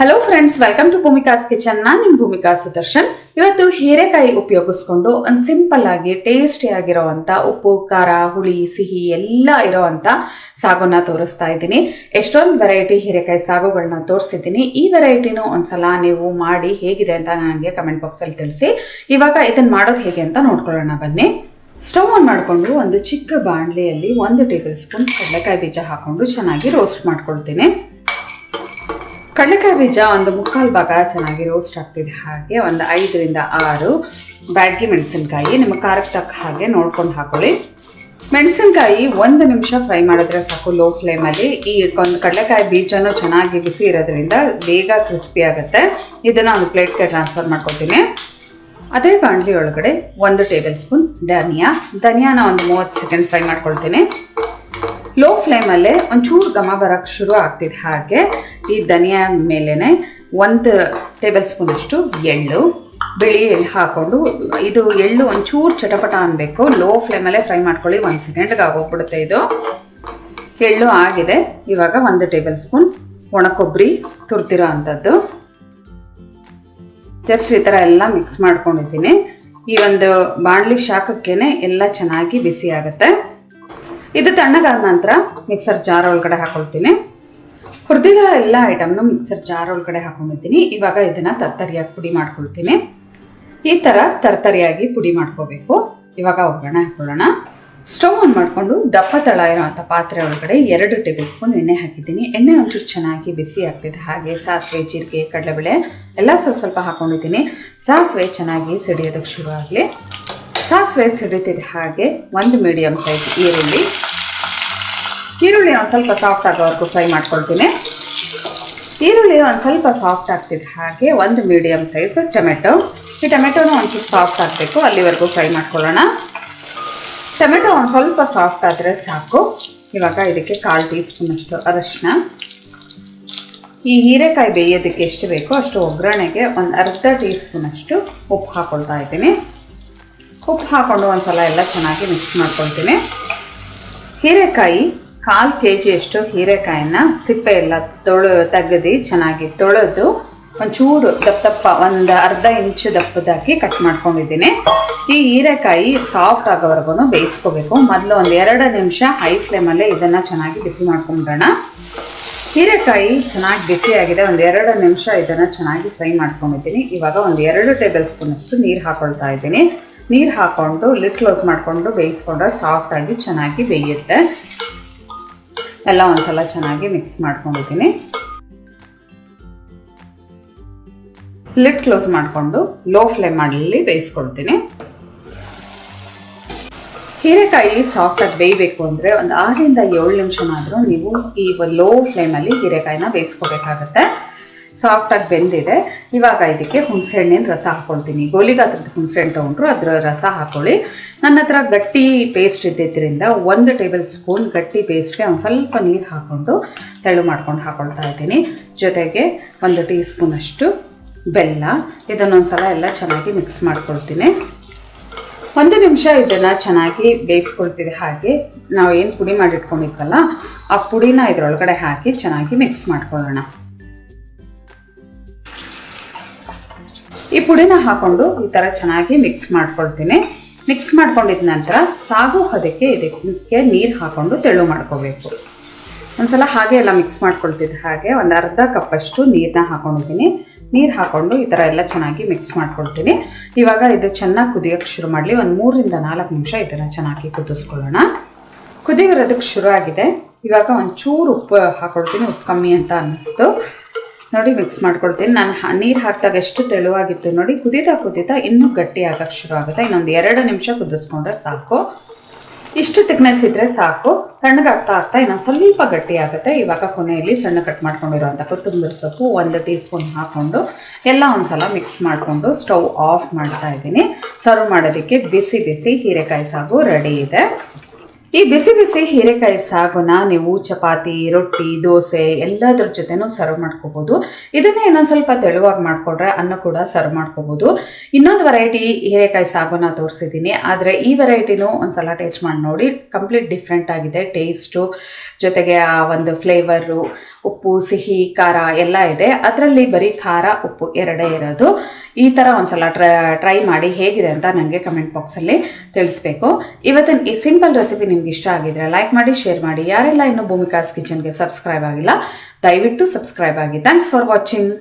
Hello friends, welcome to Bhoomika's kitchen. ನಾನು ನಿಮ್ಮ ಭೂಮಿಕಾ ಸುದರ್ಶನ್. ಇವತ್ತು ಹೀರೆಕಾಯಿ ಉಪಯೋಗಿಸ್ಕೊಂಡು ಒಂದು ಸಿಂಪಲ್ ಆಗಿ ಟೇಸ್ಟಿ ಆಗಿರೋವಂಥ ಉಪ್ಪು, ಖಾರ, ಹುಳಿ, ಸಿಹಿ ಎಲ್ಲ ಇರೋವಂಥ ಸಾಗುನ ತೋರಿಸ್ತಾ ಇದ್ದೀನಿ. ಎಷ್ಟೊಂದು ವೆರೈಟಿ ಹೀರೆಕಾಯಿ ಸಾಗುಗಳನ್ನ ತೋರಿಸಿದ್ದೀನಿ. ಈ ವೆರೈಟಿನೂ ಒಂದ್ಸಲ ನೀವು ಮಾಡಿ ಹೇಗಿದೆ ಅಂತ ನನಗೆ ಕಮೆಂಟ್ ಬಾಕ್ಸಲ್ಲಿ ತಿಳಿಸಿ. ಇವಾಗ ಇದನ್ನು ಮಾಡೋದು ಹೇಗೆ ಅಂತ ನೋಡ್ಕೊಳ್ಳೋಣ ಬನ್ನಿ. ಸ್ಟವ್ ಆನ್ ಮಾಡಿಕೊಂಡು ಒಂದು ಚಿಕ್ಕ ಬಾಣಲೆಯಲ್ಲಿ 1 ಟೇಬಲ್ ಸ್ಪೂನ್ ಕಡಲೆಕಾಯಿ ಬೀಜ ಹಾಕೊಂಡು ಚೆನ್ನಾಗಿ ರೋಸ್ಟ್ ಮಾಡ್ಕೊಳ್ತೀನಿ. ಕಡಲೆಕಾಯಿ ಬೀಜ ಒಂದು 3/4 ಭಾಗ ಚೆನ್ನಾಗಿ ರೋಸ್ಟ್ ಆಗ್ತಿದೆ. ಹಾಗೆ ಒಂದು 5 ರಿಂದ 6 ಬ್ಯಾಡಗಿ ಮೆಣಸಿನ್ಕಾಯಿ ನಿಮ್ಮ ಖಾರಕ್ಕೆ ತಕ್ಕ ಹಾಗೆ ನೋಡ್ಕೊಂಡು ಹಾಕೊಳ್ಳಿ. ಮೆಣಸಿನ್ಕಾಯಿ 1 ನಿಮಿಷ ಫ್ರೈ ಮಾಡಿದ್ರೆ ಸಾಕು ಲೋ ಫ್ಲೇಮಲ್ಲಿ. ಈ ಒಂದು ಕಡಲೆಕಾಯಿ ಬೀಜನೂ ಚೆನ್ನಾಗಿ ಬಿಸಿ ಇರೋದ್ರಿಂದ ಬೇಗ ಕ್ರಿಸ್ಪಿ ಆಗುತ್ತೆ. ಇದನ್ನು ಒಂದು ಪ್ಲೇಟ್ಗೆ ಟ್ರಾನ್ಸ್ಫರ್ ಮಾಡ್ಕೊತೀನಿ. ಅದೇ ಬಾಣಲಿ ಒಳಗಡೆ 1 ಟೇಬಲ್ ಸ್ಪೂನ್ ಧನಿಯಾನ ಒಂದು 30 ಸೆಕೆಂಡ್ ಫ್ರೈ ಮಾಡ್ಕೊಳ್ತೀನಿ. ಲೋ ಫ್ಲೇಮಲ್ಲೇ ಒಂಚೂರು ಘಮ ಬರೋಕ್ಕೆ ಶುರು ಆಗ್ತಿದೆ. ಹಾಗೆ ಈ ಧನಿಯಾ ಮೇಲೇ 1 ಟೇಬಲ್ ಸ್ಪೂನ್ ಅಷ್ಟು ಬಿಳಿ ಎಳ್ಳು ಹಾಕ್ಕೊಂಡು, ಇದು ಎಳ್ಳು ಒಂಚೂರು ಚಟಪಟ ಅನ್ನಬೇಕು. ಲೋ ಫ್ಲೇಮಲ್ಲೇ ಫ್ರೈ ಮಾಡ್ಕೊಳ್ಳಿ. 1 ಸೆಕೆಂಡ್ಗೆ ಆಗೋಗ್ಬಿಡುತ್ತೆ. ಇದು ಎಳ್ಳು ಆಗಿದೆ. ಇವಾಗ 1 ಟೇಬಲ್ ಸ್ಪೂನ್ ಒಣಕೊಬ್ಬರಿ ತುರ್ತಿರೋ ಅಂಥದ್ದು ಜಸ್ಟ್ ಈ ಥರ ಎಲ್ಲ ಮಿಕ್ಸ್ ಮಾಡ್ಕೊಂಡಿದ್ದೀನಿ. ಈ ಒಂದು ಬಾಣಲಿ ಶಾಖಕ್ಕೇನೆ ಎಲ್ಲ ಚೆನ್ನಾಗಿ ಬಿಸಿ ಆಗುತ್ತೆ. ಇದು ತಣ್ಣಗಾದ ನಂತರ ಮಿಕ್ಸರ್ ಜಾರ್ ಒಳಗಡೆ ಹಾಕೊಳ್ತೀನಿ. ಹುರಿದಿರೋ ಎಲ್ಲ ಐಟಮ್ನು ಮಿಕ್ಸರ್ ಜಾರ್ ಒಳಗಡೆ ಹಾಕೊಂಡಿದ್ದೀನಿ. ಇವಾಗ ಇದನ್ನು ತರ್ತರಿಯಾಗಿ ಪುಡಿ ಮಾಡ್ಕೊಳ್ತೀನಿ. ಈ ಥರ ತರ್ತರಿಯಾಗಿ ಪುಡಿ ಮಾಡ್ಕೋಬೇಕು. ಇವಾಗ ಒಗ್ಗರಣೆ ಹಾಕೊಳ್ಳೋಣ. ಸ್ಟವ್ ಆನ್ ಮಾಡಿಕೊಂಡು ದಪ್ಪ ತಳ ಇರೋವಂಥ ಪಾತ್ರೆ ಒಳಗಡೆ 2 ಟೇಬಲ್ ಸ್ಪೂನ್ ಎಣ್ಣೆ ಹಾಕಿದ್ದೀನಿ. ಎಣ್ಣೆ ಒಂಚೂರು ಚೆನ್ನಾಗಿ ಬಿಸಿ ಆಗ್ತಿದೆ. ಹಾಗೆ ಸಾಸಿವೆ, ಜೀರಿಗೆ, ಕಡಲೆಬೇಳೆ ಎಲ್ಲ ಸ್ವಲ್ಪ ಹಾಕೊಂಡಿದ್ದೀನಿ. ಸಾಸಿವೆ ಚೆನ್ನಾಗಿ ಸಿಡಿಯೋದಕ್ಕೆ ಶುರು ಆಗಲಿ. ಸಾಸಿವೆ ಸಿಡಿತಿದೆ. ಹಾಗೆ 1 ಮೀಡಿಯಮ್ ಸೈಜ್ ಈರುಳ್ಳಿ ಒಂದು ಸ್ವಲ್ಪ ಸಾಫ್ಟ್ ಆಗೋವರೆಗೂ ಫ್ರೈ ಮಾಡ್ಕೊಳ್ತೀನಿ. ಈರುಳ್ಳಿ ಒಂದು ಸ್ವಲ್ಪ ಸಾಫ್ಟ್ ಆಗ್ತಿದೆ. ಹಾಗೆ 1 ಮೀಡಿಯಮ್ ಸೈಜ್ ಟೊಮೆಟೊ. ಈ ಟೊಮೆಟೊನೂ ಒಂಚೂರು ಸಾಫ್ಟ್ ಆಗಬೇಕು, ಅಲ್ಲಿವರೆಗೂ ಫ್ರೈ ಮಾಡ್ಕೊಳ್ಳೋಣ. ಟೊಮೆಟೊ ಒಂದು ಸ್ವಲ್ಪ ಸಾಫ್ಟ್ ಆದರೆ ಸಾಕು. ಇವಾಗ ಇದಕ್ಕೆ 1/4 ಟೀ ಸ್ಪೂನ್ ಅಷ್ಟು ಅರಶಿನ. ಈ ಹೀರೆಕಾಯಿ ಬೇಯೋದಕ್ಕೆ ಎಷ್ಟು ಬೇಕೋ ಅಷ್ಟು ಒಗ್ಗರಣೆಗೆ ಒಂದು ಅರ್ಧ ಟೀ ಸ್ಪೂನ್ ಅಷ್ಟು ಉಪ್ಪು ಹಾಕ್ಕೊಳ್ತಾ ಇದ್ದೀನಿ. ಉಪ್ಪು ಹಾಕ್ಕೊಂಡು ಒಂದು ಸಲ ಎಲ್ಲ ಚೆನ್ನಾಗಿ ಮಿಕ್ಸ್ ಮಾಡ್ಕೊಳ್ತೀನಿ. ಹೀರೆಕಾಯಿ 1/4 kg ಅಷ್ಟು ಹೀರೆಕಾಯಿನ ಸಿಪ್ಪೆ ಎಲ್ಲ ತೆಗೆದು ಚೆನ್ನಾಗಿ ತೊಳೆದು ಒಂಚೂರು ದಪ್ಪ ಒಂದು ಅರ್ಧ ಇಂಚು ದಪ್ಪದಾಗಿ ಕಟ್ ಮಾಡ್ಕೊಂಡಿದ್ದೀನಿ. ಈ ಹೀರೆಕಾಯಿ ಸಾಫ್ಟ್ ಆಗೋವರೆಗೂ ಬೇಯಿಸ್ಕೋಬೇಕು. ಮೊದಲು ಒಂದು 2 ನಿಮಿಷ ಹೈ ಫ್ಲೇಮಲ್ಲೇ ಇದನ್ನು ಚೆನ್ನಾಗಿ ಬಿಸಿ ಮಾಡ್ಕೊಂಬಿಡೋಣ. ಹೀರೆಕಾಯಿ ಚೆನ್ನಾಗಿ ಬಿಸಿಯಾಗಿದೆ. ಒಂದು 2 ನಿಮಿಷ ಇದನ್ನು ಚೆನ್ನಾಗಿ ಫ್ರೈ ಮಾಡ್ಕೊಂಡಿದ್ದೀನಿ. ಇವಾಗ ಒಂದು 2 ಟೇಬಲ್ ಸ್ಪೂನ್ ಅಷ್ಟು ನೀರು ಹಾಕ್ಕೊಳ್ತಾ ಇದ್ದೀನಿ. ನೀರು ಹಾಕ್ಕೊಂಡು ಲಿಡ್ ಕ್ಲೋಸ್ ಮಾಡಿಕೊಂಡು ಬೇಯಿಸ್ಕೊಂಡ್ರೆ ಸಾಫ್ಟಾಗಿ ಚೆನ್ನಾಗಿ ಬೇಯುತ್ತೆ. ಎಲ್ಲ ಒಂದ್ಸಲ ಚೆನ್ನಾಗಿ ಮಿಕ್ಸ್ ಮಾಡ್ಕೊಂಡಿದ್ದೀನಿ. ಲಿಡ್ ಕ್ಲೋಸ್ ಮಾಡಿಕೊಂಡು ಲೋ ಫ್ಲೇಮ್ ಮಾಡಿ ಬೇಯಿಸ್ಕೊಳ್ತೀನಿ. ಹೀರೆಕಾಯಿ ಸಾಫ್ಟಾಗಿ ಬೇಯಬೇಕು ಅಂದರೆ ಒಂದು 6 ರಿಂದ 7 ನಿಮಿಷನಾದರೂ ನೀವು ಈ ಲೋ ಫ್ಲೇಮಲ್ಲಿ ಹೀರೆಕಾಯಿನ ಬೇಯಿಸ್ಕೋಬೇಕಾಗತ್ತೆ. ಸಾಫ್ಟಾಗಿ ಬೆಂದಿದೆ. ಇವಾಗ ಇದಕ್ಕೆ ಹುಣಸೆಹಣ್ಣಿನ ರಸ ಹಾಕ್ಕೊಳ್ತೀನಿ. ಗೋಲಿಗಾತ್ರದ ಹುಣಸೆಹಣ್ಣು ತೊಗೊಂಡ್ರು ಅದರ ರಸ ಹಾಕ್ಕೊಳ್ಳಿ. ನನ್ನ ಹತ್ರ ಗಟ್ಟಿ ಪೇಸ್ಟ್ ಇದ್ದಿದ್ದರಿಂದ 1 ಟೇಬಲ್ ಸ್ಪೂನ್ ಗಟ್ಟಿ ಪೇಸ್ಟ್ಗೆ ಒಂದು ಸ್ವಲ್ಪ ನೀರು ಹಾಕ್ಕೊಂಡು ತೆಳು ಮಾಡ್ಕೊಂಡು ಹಾಕ್ಕೊಳ್ತಾ ಇದ್ದೀನಿ. ಜೊತೆಗೆ 1 ಟೀ ಸ್ಪೂನ್ ಅಷ್ಟು ಬೆಲ್ಲ. ಇದನ್ನೊಂದು ಸಲ ಎಲ್ಲ ಚೆನ್ನಾಗಿ ಮಿಕ್ಸ್ ಮಾಡ್ಕೊಳ್ತೀನಿ. 1 ನಿಮಿಷ ಇದನ್ನು ಚೆನ್ನಾಗಿ ಬೇಯಿಸ್ಕೊಳ್ತೀವಿ. ಹಾಗೆ ನಾವು ಏನು ಪುಡಿ ಮಾಡಿಟ್ಕೊಂಡಿದ್ವಲ್ಲ ಆ ಪುಡಿನ ಇದರೊಳಗಡೆ ಹಾಕಿ ಚೆನ್ನಾಗಿ ಮಿಕ್ಸ್ ಮಾಡ್ಕೊಳ್ಳೋಣ. ಈ ಪುಡಿನ ಹಾಕ್ಕೊಂಡು ಈ ಥರ ಚೆನ್ನಾಗಿ ಮಿಕ್ಸ್ ಮಾಡ್ಕೊಳ್ತೀನಿ. ಮಿಕ್ಸ್ ಮಾಡ್ಕೊಂಡಿದ ನಂತರ ಸಾಗು ಹದಕ್ಕೆ ಇದಕ್ಕೆ ನೀರು ಹಾಕ್ಕೊಂಡು ತೆಳು ಮಾಡ್ಕೋಬೇಕು. ಒಂದ್ಸಲ ಹಾಗೆ ಎಲ್ಲ ಮಿಕ್ಸ್ ಮಾಡ್ಕೊಳ್ತಿದ್ದೆ. ಹಾಗೆ ಒಂದು ಅರ್ಧ ಕಪ್ಪಷ್ಟು ನೀರನ್ನ ಹಾಕೊಂಡಿದ್ದೀನಿ. ನೀರು ಹಾಕ್ಕೊಂಡು ಈ ಥರ ಎಲ್ಲ ಚೆನ್ನಾಗಿ ಮಿಕ್ಸ್ ಮಾಡ್ಕೊಳ್ತೀನಿ. ಇವಾಗ ಇದು ಚೆನ್ನಾಗಿ ಕುದಿಯೋಕ್ಕೆ ಶುರು ಮಾಡಲಿ. ಒಂದು 3 ರಿಂದ 4 ನಿಮಿಷ ಇದನ್ನು ಚೆನ್ನಾಗಿ ಕುದಿಸ್ಕೊಳ್ಳೋಣ. ಕುದಿ ಬರೋದಕ್ಕೆ ಶುರು ಆಗಿದೆ. ಇವಾಗ ಒಂಚೂರು ಉಪ್ಪು ಹಾಕ್ಕೊಳ್ತೀನಿ. ಉಪ್ಪು ಕಮ್ಮಿ ಅಂತ ಅನ್ನಿಸ್ತು ನೋಡಿ. ಮಿಕ್ಸ್ ಮಾಡ್ಕೊಳ್ತೀನಿ. ನಾನು ನೀರು ಹಾಕಿದಾಗ ಎಷ್ಟು ತೆಳುವಾಗಿತ್ತು ನೋಡಿ. ಕುದೀತಾ ಇನ್ನೂ ಗಟ್ಟಿ ಆಗೋಕ್ಕೆ ಶುರು ಆಗುತ್ತೆ. ಇನ್ನೊಂದು 2 ನಿಮಿಷ ಕುದಿಸ್ಕೊಂಡ್ರೆ ಸಾಕು. ಇಷ್ಟು ತಿಕ್ನೆಸ್ ಇದ್ದರೆ ಸಾಕು. ತಣ್ಣಗಾಗ್ತಾ ಇನ್ನೊಂದು ಸ್ವಲ್ಪ ಗಟ್ಟಿ ಆಗುತ್ತೆ. ಇವಾಗ ಕೊನೆಯಲ್ಲಿ ಸಣ್ಣ ಕಟ್ ಮಾಡ್ಕೊಂಡಿರೋಂಥ ಕೊತ್ತಂಬರಿ ಸೊಪ್ಪು 1 ಟೀ ಸ್ಪೂನ್ ಹಾಕ್ಕೊಂಡು ಎಲ್ಲ ಒಂದು ಸಲ ಮಿಕ್ಸ್ ಮಾಡಿಕೊಂಡು ಸ್ಟವ್ ಆಫ್ ಮಾಡ್ತಾ ಇದ್ದೀನಿ. ಸರ್ವ್ ಮಾಡೋದಕ್ಕೆ ಬಿಸಿ ಬಿಸಿ ಹೀರೆಕಾಯಿ ಸಾಗು ರೆಡಿ ಇದೆ. ಈ ಬಿಸಿ ಬಿಸಿ ಹೀರೆಕಾಯಿ ಸಾಗುನ ನೀವು ಚಪಾತಿ, ರೊಟ್ಟಿ, ದೋಸೆ ಎಲ್ಲದರ ಜೊತೆನೂ ಸರ್ವ್ ಮಾಡ್ಕೋಬೋದು. ಇದನ್ನೇ ಇನ್ನೊಂದು ಸ್ವಲ್ಪ ತೆಳುವಾಗಿ ಮಾಡಿಕೊಂಡ್ರೆ ಅನ್ನ ಕೂಡ ಸರ್ವ್ ಮಾಡ್ಕೋಬೋದು. ಇನ್ನೊಂದು ವೆರೈಟಿ ಹೀರೆಕಾಯಿ ಸಾಗುನ ತೋರಿಸಿದ್ದೀನಿ. ಆದರೆ ಈ ವೆರೈಟಿನೂ ಒಂದು ಸಲ ಟೇಸ್ಟ್ ಮಾಡಿ ನೋಡಿ. ಕಂಪ್ಲೀಟ್ ಡಿಫ್ರೆಂಟ್ ಆಗಿದೆ ಟೇಸ್ಟು, ಜೊತೆಗೆ ಆ ಒಂದು ಫ್ಲೇವರು ಉಪ್ಪು ಸಿಹಿ ಖಾರ ಎಲ್ಲ ಇದೆ, ಅದರಲ್ಲಿ ಬರೀ ಖಾರ ಉಪ್ಪು ಎರಡೇ ಇರೋದು. ಈ ಥರ ಒಂದ್ಸಲ ಟ್ರೈ ಮಾಡಿ ಹೇಗಿದೆ ಅಂತ ನನಗೆ ಕಮೆಂಟ್ ಬಾಕ್ಸಲ್ಲಿ ತಿಳಿಸ್ಬೇಕು. ಇವತ್ತಿನ ಈ ಸಿಂಪಲ್ ರೆಸಿಪಿ ನಿಮ್ಗೆ ಇಷ್ಟ ಆಗಿದ್ರೆ ಲೈಕ್ ಮಾಡಿ, ಶೇರ್ ಮಾಡಿ. ಯಾರೆಲ್ಲ ಇನ್ನೂ ಭೂಮಿಕಾಸ್ ಕಿಚನ್ಗೆ ಸಬ್ಸ್ಕ್ರೈಬ್ ಆಗಿಲ್ಲ ದಯವಿಟ್ಟು ಸಬ್ಸ್ಕ್ರೈಬ್ ಆಗಿ. Thanks for watching.